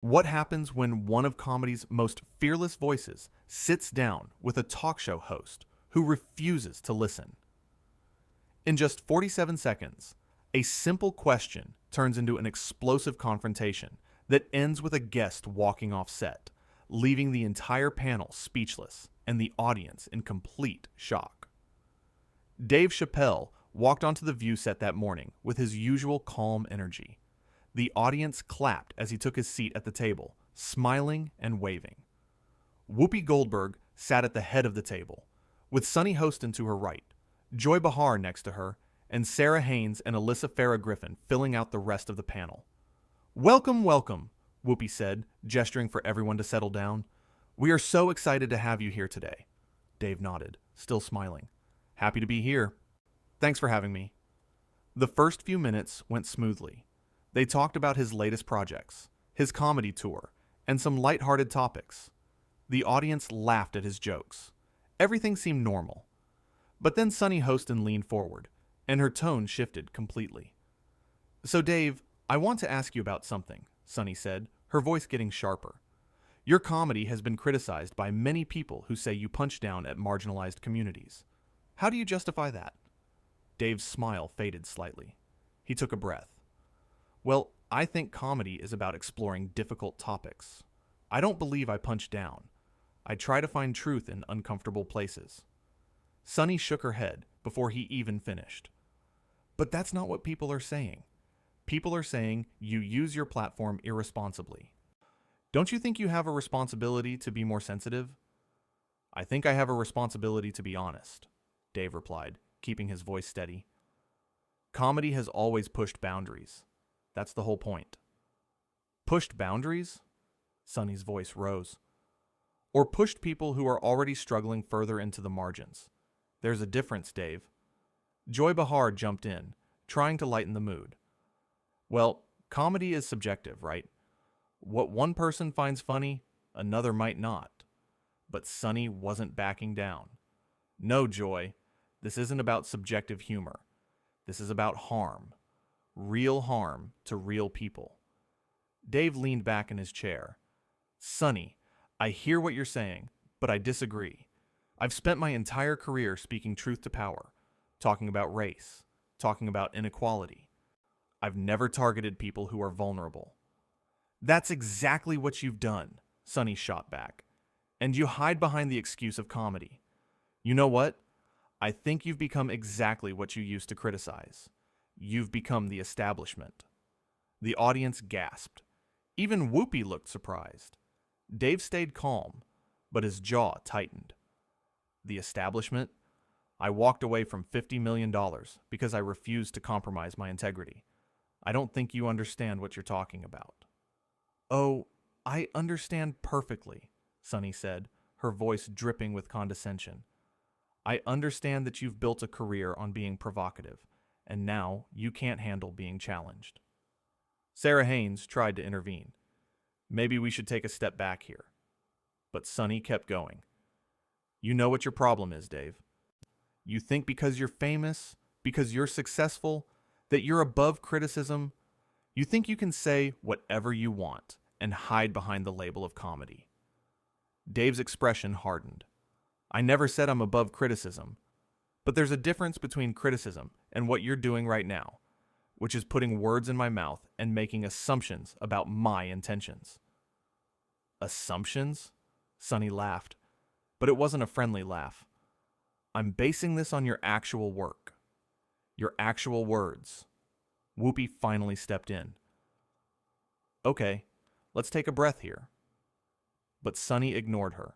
What happens when one of comedy's most fearless voices sits down with a talk show host who refuses to listen? In just 47 seconds, a simple question turns into an explosive confrontation that ends with a guest walking off set, leaving the entire panel speechless and the audience in complete shock. Dave Chappelle walked onto the View set that morning with his usual calm energy. The audience clapped as he took his seat at the table, smiling and waving. Whoopi Goldberg sat at the head of the table, with Sunny Hostin to her right, Joy Behar next to her, and Sarah Haynes and Alyssa Farah Griffin filling out the rest of the panel. "Welcome, welcome," Whoopi said, gesturing for everyone to settle down. "We are so excited to have you here today." Dave nodded, still smiling. "Happy to be here. Thanks for having me." The first few minutes went smoothly. They talked about his latest projects, his comedy tour, and some lighthearted topics. The audience laughed at his jokes. Everything seemed normal. But then Sunny Hostin leaned forward, and her tone shifted completely. "So Dave, I want to ask you about something," Sunny said, her voice getting sharper. "Your comedy has been criticized by many people who say you punch down at marginalized communities. How do you justify that?" Dave's smile faded slightly. He took a breath. "Well, I think comedy is about exploring difficult topics. I don't believe I punch down. I try to find truth in uncomfortable places." Sunny shook her head before he even finished. "But that's not what people are saying. People are saying you use your platform irresponsibly. Don't you think you have a responsibility to be more sensitive?" "I think I have a responsibility to be honest," Dave replied, keeping his voice steady. "Comedy has always pushed boundaries. That's the whole point." "Pushed boundaries?" Sunny's voice rose. "Or pushed people who are already struggling further into the margins. There's a difference, Dave." Joy Behar jumped in, trying to lighten the mood. "Well, comedy is subjective, right? What one person finds funny, another might not." But Sunny wasn't backing down. "No, Joy, this isn't about subjective humor. This is about harm. Real harm to real people." Dave leaned back in his chair. "Sunny, I hear what you're saying, but I disagree. I've spent my entire career speaking truth to power, talking about race, talking about inequality. I've never targeted people who are vulnerable." "That's exactly what you've done," Sunny shot back. "And you hide behind the excuse of comedy. You know what? I think you've become exactly what you used to criticize. You've become the establishment." The audience gasped. Even Whoopi looked surprised. Dave stayed calm, but his jaw tightened. "The establishment? I walked away from $50 million because I refused to compromise my integrity. I don't think you understand what you're talking about." "Oh, I understand perfectly," Sunny said, her voice dripping with condescension. "I understand that you've built a career on being provocative, and now you can't handle being challenged." Sarah Haynes tried to intervene. "Maybe we should take a step back here." But Sunny kept going. "You know what your problem is, Dave. You think because you're famous, because you're successful, that you're above criticism. You think you can say whatever you want and hide behind the label of comedy." Dave's expression hardened. "I never said I'm above criticism. But there's a difference between criticism and what you're doing right now, which is putting words in my mouth and making assumptions about my intentions." "Assumptions?" Sunny laughed, but it wasn't a friendly laugh. "I'm basing this on your actual work. Your actual words." Whoopi finally stepped in. "Okay, let's take a breath here." But Sunny ignored her.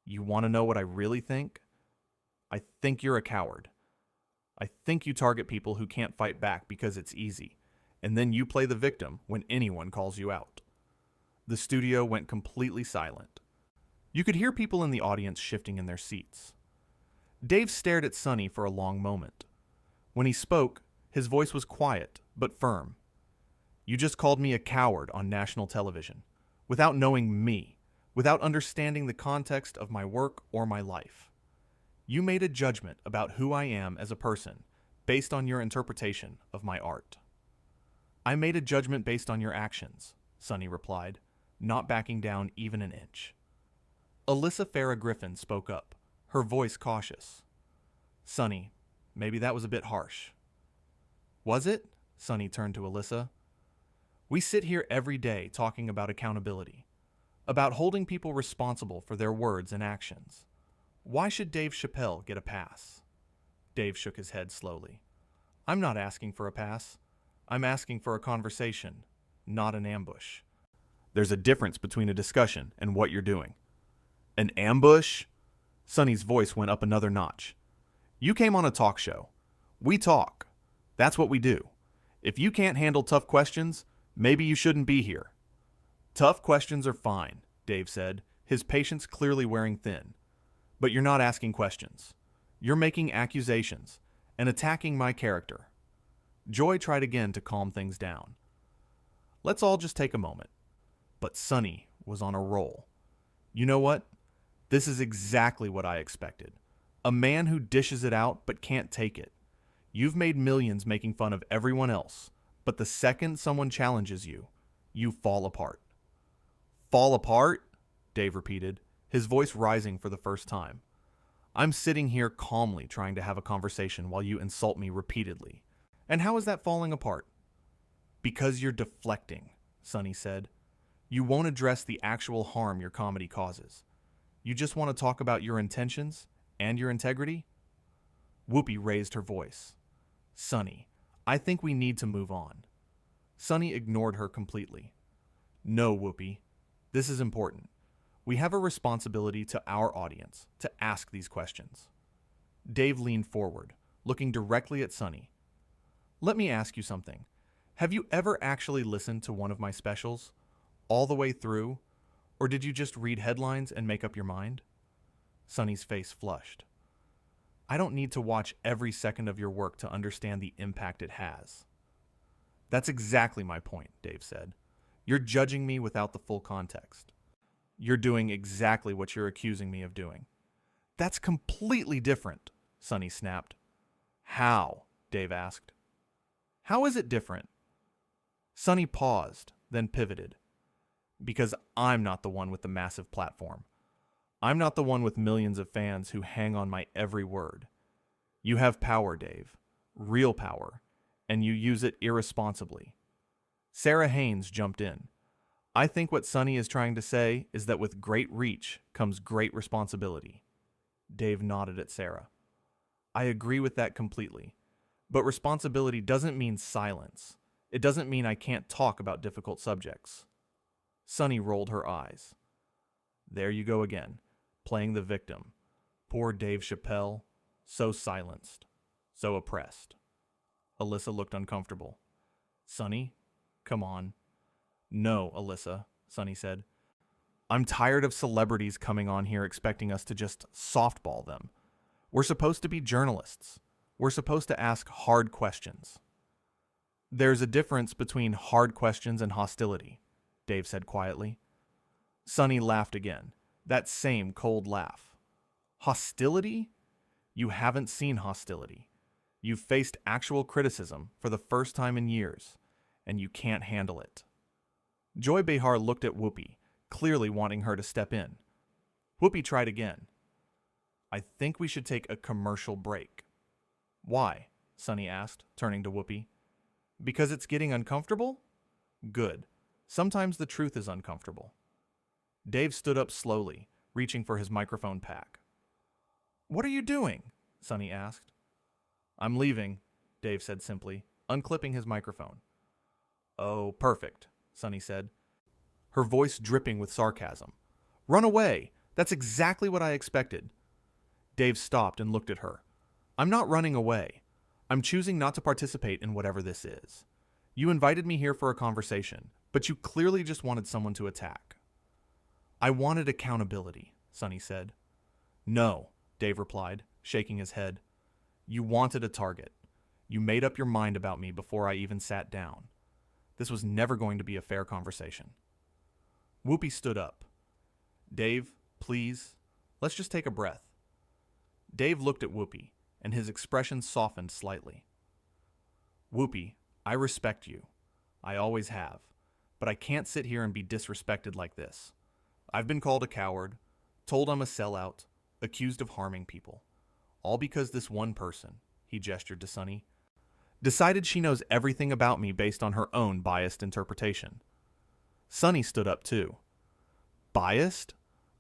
"You want to know what I really think? I think you're a coward. I think you target people who can't fight back because it's easy, and then you play the victim when anyone calls you out." The studio went completely silent. You could hear people in the audience shifting in their seats. Dave stared at Sunny for a long moment. When he spoke, his voice was quiet but firm. "You just called me a coward on national television, without knowing me, without understanding the context of my work or my life. You made a judgment about who I am as a person based on your interpretation of my art. I made a judgment based on your actions, Sonny replied, not backing down even an inch. Alyssa Farrah Griffin spoke up, her voice cautious. Sonny, maybe that was a bit harsh. Was it? Sonny turned to Alyssa. We sit here every day talking about accountability, about holding people responsible for their words and actions. Why should Dave Chappelle get a pass? Dave shook his head slowly. I'm not asking for a pass. I'm asking for a conversation, not an ambush. There's a difference between a discussion and what you're doing. An ambush? Sonny's voice went up another notch. You came on a talk show. We talk. That's what we do. If you can't handle tough questions, maybe you shouldn't be here. Tough questions are fine, Dave said, his patience clearly wearing thin. But you're not asking questions. You're making accusations and attacking my character. Joy tried again to calm things down. Let's all just take a moment. But Sonny was on a roll. You know what? This is exactly what I expected. A man who dishes it out but can't take it. You've made millions making fun of everyone else, but the second someone challenges you, you fall apart. Fall apart? Dave repeated, his voice rising for the first time. I'm sitting here calmly trying to have a conversation while you insult me repeatedly. And how is that falling apart? Because you're deflecting, Sonny said. You won't address the actual harm your comedy causes. You just want to talk about your intentions and your integrity? Whoopi raised her voice. Sonny, I think we need to move on. Sonny ignored her completely. No, Whoopi. This is important. We have a responsibility to our audience to ask these questions. Dave leaned forward, looking directly at Sonny. Let me ask you something. Have you ever actually listened to one of my specials? All the way through? Or did you just read headlines and make up your mind? Sonny's face flushed. I don't need to watch every second of your work to understand the impact it has. That's exactly my point, Dave said. You're judging me without the full context. You're doing exactly what you're accusing me of doing. That's completely different, Sonny snapped. How? Dave asked. How is it different? Sonny paused, then pivoted. Because I'm not the one with the massive platform. I'm not the one with millions of fans who hang on my every word. You have power, Dave. Real power. And you use it irresponsibly. Sarah Haynes jumped in. I think what Sonny is trying to say is that with great reach comes great responsibility. Dave nodded at Sarah. I agree with that completely. But responsibility doesn't mean silence. It doesn't mean I can't talk about difficult subjects. Sonny rolled her eyes. There you go again, playing the victim. Poor Dave Chappelle, so silenced, so oppressed. Alyssa looked uncomfortable. Sonny, come on. No, Alyssa, Sonny said. I'm tired of celebrities coming on here expecting us to just softball them. We're supposed to be journalists. We're supposed to ask hard questions. There's a difference between hard questions and hostility, Dave said quietly. Sonny laughed again, that same cold laugh. Hostility? You haven't seen hostility. You've faced actual criticism for the first time in years, and you can't handle it. Joy Behar looked at Whoopi, clearly wanting her to step in. Whoopi tried again. I think we should take a commercial break. Why? Sonny asked, turning to Whoopi. Because it's getting uncomfortable? Good. Sometimes the truth is uncomfortable. Dave stood up slowly, reaching for his microphone pack. What are you doing? Sonny asked. I'm leaving, Dave said simply, unclipping his microphone. Oh, perfect, Sonny said, her voice dripping with sarcasm. Run away! That's exactly what I expected. Dave stopped and looked at her. I'm not running away. I'm choosing not to participate in whatever this is. You invited me here for a conversation, but you clearly just wanted someone to attack. I wanted accountability, Sonny said. No, Dave replied, shaking his head. You wanted a target. You made up your mind about me before I even sat down. This was never going to be a fair conversation. Whoopi stood up. Dave, please, let's just take a breath. Dave looked at Whoopi, and his expression softened slightly. Whoopi, I respect you. I always have. but I can't sit here and be disrespected like this. I've been called a coward, told I'm a sellout, accused of harming people. All because this one person," he gestured to Sunny, "decided she knows everything about me based on her own biased interpretation." Sunny stood up too. "Biased?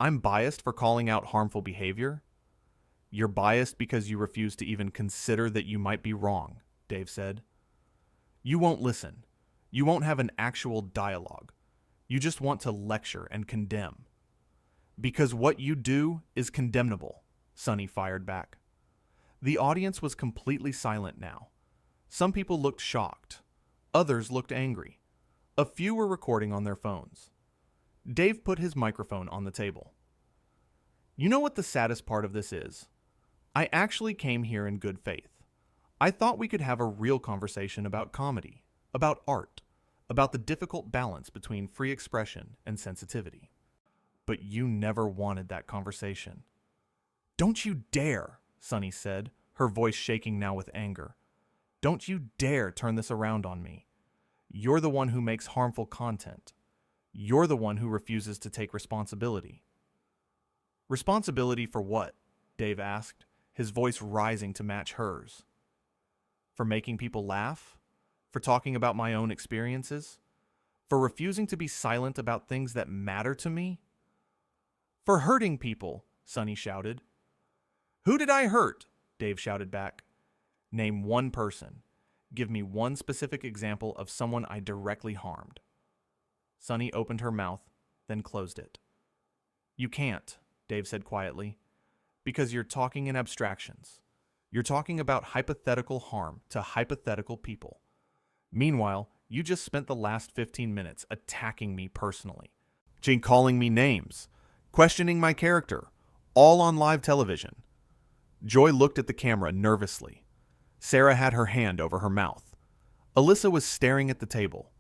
I'm biased for calling out harmful behavior?" "You're biased because you refuse to even consider that you might be wrong," Dave said. "You won't listen. You won't have an actual dialogue. You just want to lecture and condemn." "Because what you do is condemnable," Sunny fired back. The audience was completely silent now. Some people looked shocked. Others looked angry. A few were recording on their phones. Dave put his microphone on the table. "You know what the saddest part of this is? I actually came here in good faith. I thought we could have a real conversation about comedy, about art, about the difficult balance between free expression and sensitivity. But you never wanted that conversation." "Don't you dare," Sunny said, her voice shaking now with anger. "Don't you dare turn this around on me. You're the one who makes harmful content. You're the one who refuses to take responsibility." "Responsibility for what?" Dave asked, his voice rising to match hers. "For making people laugh? For talking about my own experiences? For refusing to be silent about things that matter to me?" "For hurting people," Sunny shouted. "Who did I hurt?" Dave shouted back. "Name one person. Give me one specific example of someone I directly harmed." Sunny opened her mouth, then closed it. "You can't," Dave said quietly, "because you're talking in abstractions. You're talking about hypothetical harm to hypothetical people. Meanwhile, you just spent the last 15 minutes attacking me personally, calling me names, questioning my character, all on live television." Joy looked at the camera nervously. Sarah had her hand over her mouth. Alyssa was staring at the table.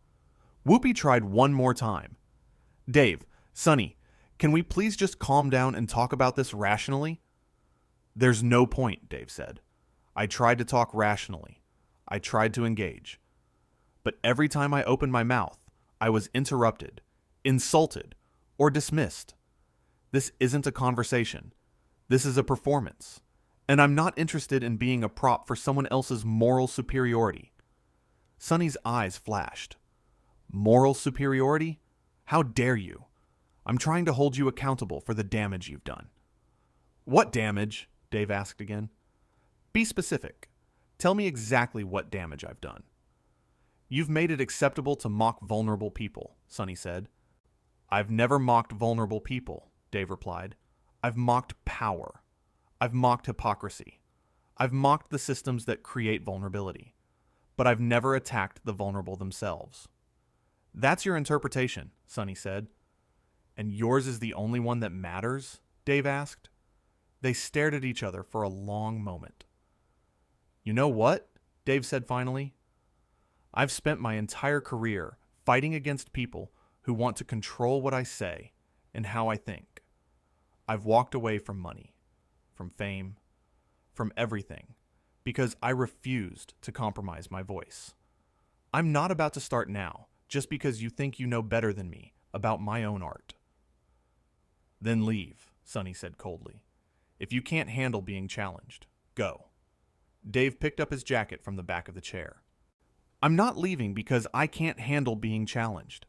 Whoopi tried one more time. "Dave, Sunny, can we please just calm down and talk about this rationally?" "There's no point," Dave said. "I tried to talk rationally. I tried to engage. But every time I opened my mouth, I was interrupted, insulted, or dismissed. This isn't a conversation. This is a performance. And I'm not interested in being a prop for someone else's moral superiority." Sunny's eyes flashed. "Moral superiority? How dare you? I'm trying to hold you accountable for the damage you've done." "What damage?" Dave asked again. "Be specific. Tell me exactly what damage I've done." "You've made it acceptable to mock vulnerable people," Sunny said. "I've never mocked vulnerable people," Dave replied. "I've mocked power. I've mocked hypocrisy. I've mocked the systems that create vulnerability. But I've never attacked the vulnerable themselves." "That's your interpretation," Sunny said. "And yours is the only one that matters?" Dave asked. They stared at each other for a long moment. "You know what?" Dave said finally. "I've spent my entire career fighting against people who want to control what I say and how I think. I've walked away from money, from fame, from everything, because I refused to compromise my voice. I'm not about to start now, just because you think you know better than me about my own art." "Then leave," Sunny said coldly. "If you can't handle being challenged, go." Dave picked up his jacket from the back of the chair. "I'm not leaving because I can't handle being challenged.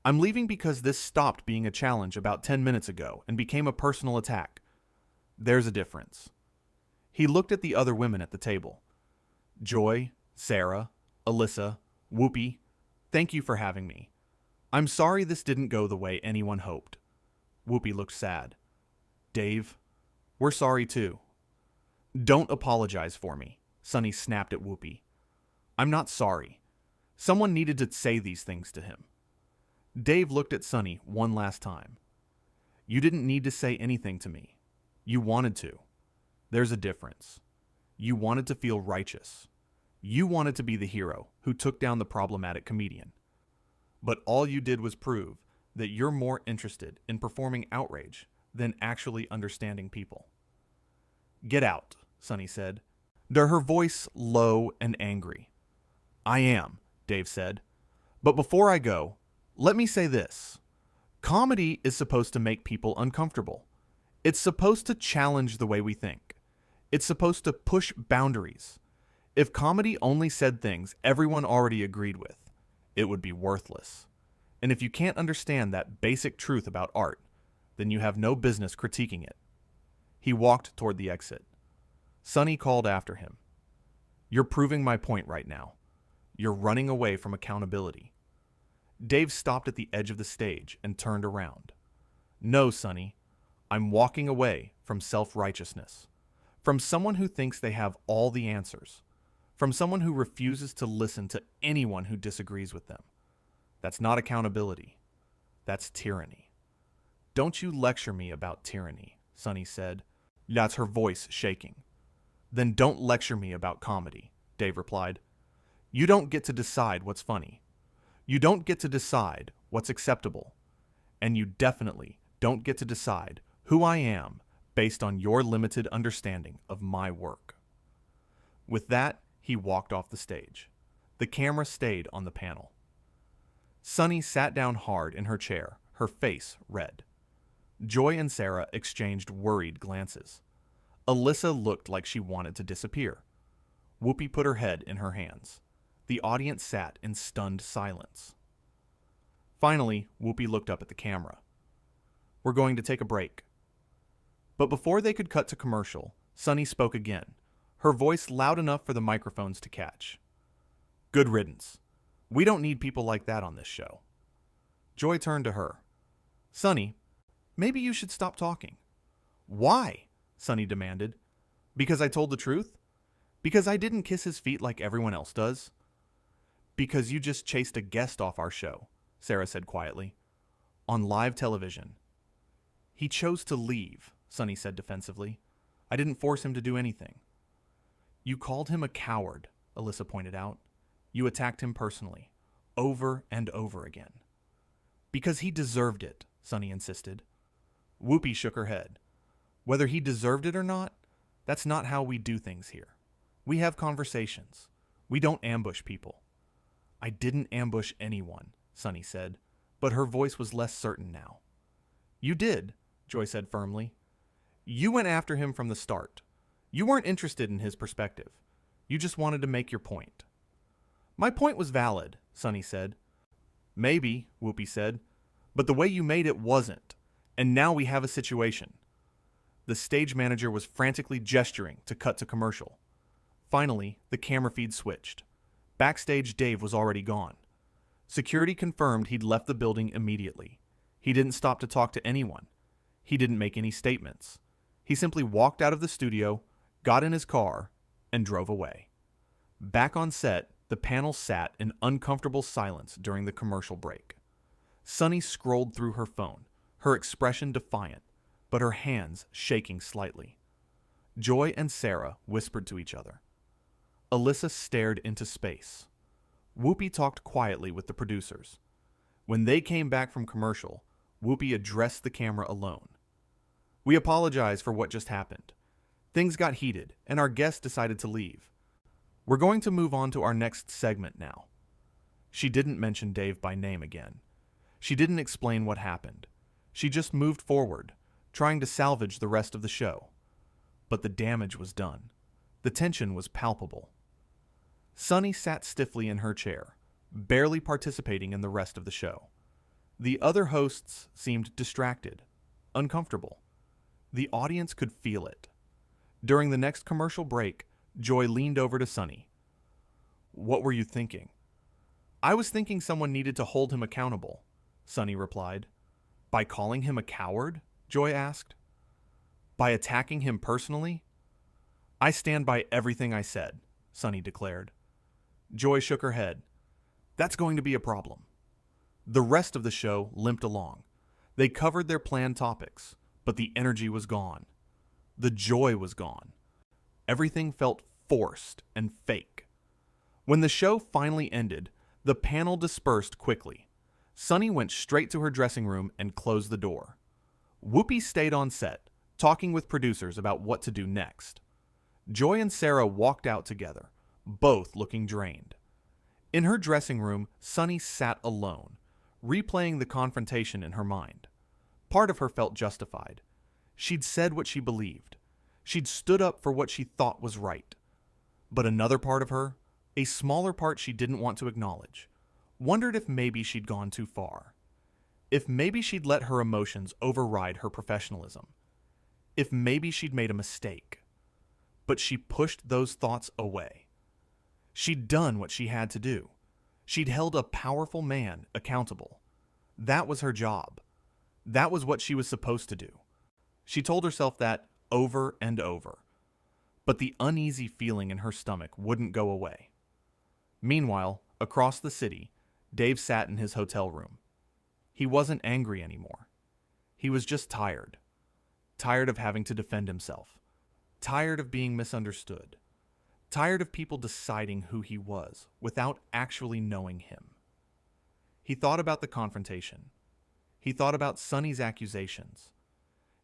I'm leaving because this stopped being a challenge about 10 minutes ago and became a personal attack. There's a difference." He looked at the other women at the table. "Joy, Sarah, Alyssa, Whoopi, thank you for having me. I'm sorry this didn't go the way anyone hoped." Whoopi looked sad. "Dave, we're sorry too." "Don't apologize for me," Sunny snapped at Whoopi. "I'm not sorry. Someone needed to say these things to him." Dave looked at Sunny one last time. "You didn't need to say anything to me. You wanted to. There's a difference. You wanted to feel righteous. You wanted to be the hero who took down the problematic comedian. But all you did was prove that you're more interested in performing outrage than actually understanding people." "Get out," Sunny said, her voice low and angry. "I am," Dave said. "But before I go, Let me say this. Comedy is supposed to make people uncomfortable. It's supposed to challenge the way we think. It's supposed to push boundaries. If comedy only said things everyone already agreed with, it would be worthless. And if you can't understand that basic truth about art, then you have no business critiquing it. He walked toward the exit. Sonny called after him. You're proving my point right now. You're running away from accountability. Dave stopped at the edge of the stage and turned around. No, Sonny. I'm walking away from self-righteousness. From someone who thinks they have all the answers. From someone who refuses to listen to anyone who disagrees with them. That's not accountability. That's tyranny. Don't you lecture me about tyranny, Sonny said. That's her voice shaking. Then don't lecture me about comedy, Dave replied. You don't get to decide what's funny. You don't get to decide what's acceptable. And you definitely don't get to decide who I am based on your limited understanding of my work. With that, he walked off the stage. The camera stayed on the panel. Sonny sat down hard in her chair, her face red. Joy and Sarah exchanged worried glances. Alyssa looked like she wanted to disappear. Whoopi put her head in her hands. The audience sat in stunned silence. Finally, Whoopi looked up at the camera. We're going to take a break. But before they could cut to commercial, Sonny spoke again, her voice loud enough for the microphones to catch. Good riddance. We don't need people like that on this show. Joy turned to her. Sonny, maybe you should stop talking. Why? Sonny demanded. Because I told the truth? Because I didn't kiss his feet like everyone else does? Because you just chased a guest off our show, Sarah said quietly. On live television. He chose to leave, Sonny said defensively. I didn't force him to do anything. You called him a coward, Alyssa pointed out. You attacked him personally, over and over again. Because he deserved it, Sonny insisted. Whoopi shook her head. Whether he deserved it or not, that's not how we do things here. We have conversations. We don't ambush people. I didn't ambush anyone, Sonny said, but her voice was less certain now. You did, Joy said firmly. You went after him from the start. You weren't interested in his perspective. You just wanted to make your point. My point was valid, Sonny said. Maybe, Whoopi said, but the way you made it wasn't, and now we have a situation. The stage manager was frantically gesturing to cut to commercial. Finally, the camera feed switched. Backstage, Dave was already gone. Security confirmed he'd left the building immediately. He didn't stop to talk to anyone. He didn't make any statements. He simply walked out of the studio, got in his car, and drove away. Back on set, the panel sat in uncomfortable silence during the commercial break. Sonny scrolled through her phone, her expression defiant, but her hands shaking slightly. Joy and Sarah whispered to each other. Alyssa stared into space. Whoopi talked quietly with the producers. When they came back from commercial, Whoopi addressed the camera alone. We apologize for what just happened. Things got heated, and our guest decided to leave. We're going to move on to our next segment now. She didn't mention Dave by name again. She didn't explain what happened. She just moved forward, trying to salvage the rest of the show. But the damage was done. The tension was palpable. Sonny sat stiffly in her chair, barely participating in the rest of the show. The other hosts seemed distracted, uncomfortable. The audience could feel it. During the next commercial break, Joy leaned over to Sonny. What were you thinking? I was thinking someone needed to hold him accountable, Sonny replied. By calling him a coward? Joy asked. By attacking him personally? I stand by everything I said, Sonny declared. Joy shook her head. That's going to be a problem. The rest of the show limped along. They covered their planned topics, but the energy was gone. The joy was gone. Everything felt forced and fake. When the show finally ended, the panel dispersed quickly. Sonny went straight to her dressing room and closed the door. Whoopi stayed on set, talking with producers about what to do next. Joy and Sarah walked out together, both looking drained. In her dressing room, Sonny sat alone, replaying the confrontation in her mind. Part of her felt justified. She'd said what she believed. She'd stood up for what she thought was right. But another part of her, a smaller part she didn't want to acknowledge, wondered if maybe she'd gone too far. If maybe she'd let her emotions override her professionalism. If maybe she'd made a mistake. But she pushed those thoughts away. She'd done what she had to do. She'd held a powerful man accountable. That was her job. That was what she was supposed to do. She told herself that over and over. But the uneasy feeling in her stomach wouldn't go away. Meanwhile, across the city, Dave sat in his hotel room. He wasn't angry anymore. He was just tired. Tired of having to defend himself. Tired of being misunderstood. Tired of people deciding who he was without actually knowing him. He thought about the confrontation. He thought about Sonny's accusations.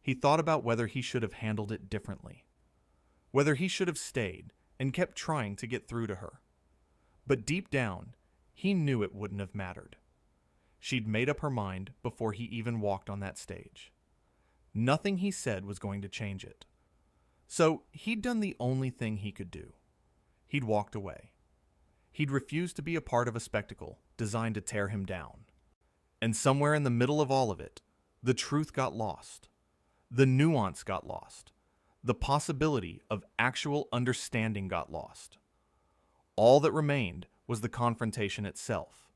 He thought about whether he should have handled it differently. Whether he should have stayed and kept trying to get through to her. But deep down, he knew it wouldn't have mattered. She'd made up her mind before he even walked on that stage. Nothing he said was going to change it. So he'd done the only thing he could do. He'd walked away. He'd refused to be a part of a spectacle designed to tear him down. And somewhere in the middle of all of it, the truth got lost. The nuance got lost. The possibility of actual understanding got lost. All that remained was the confrontation itself.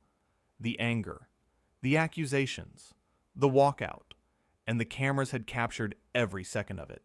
The anger, the accusations, the walkout, and the cameras had captured every second of it.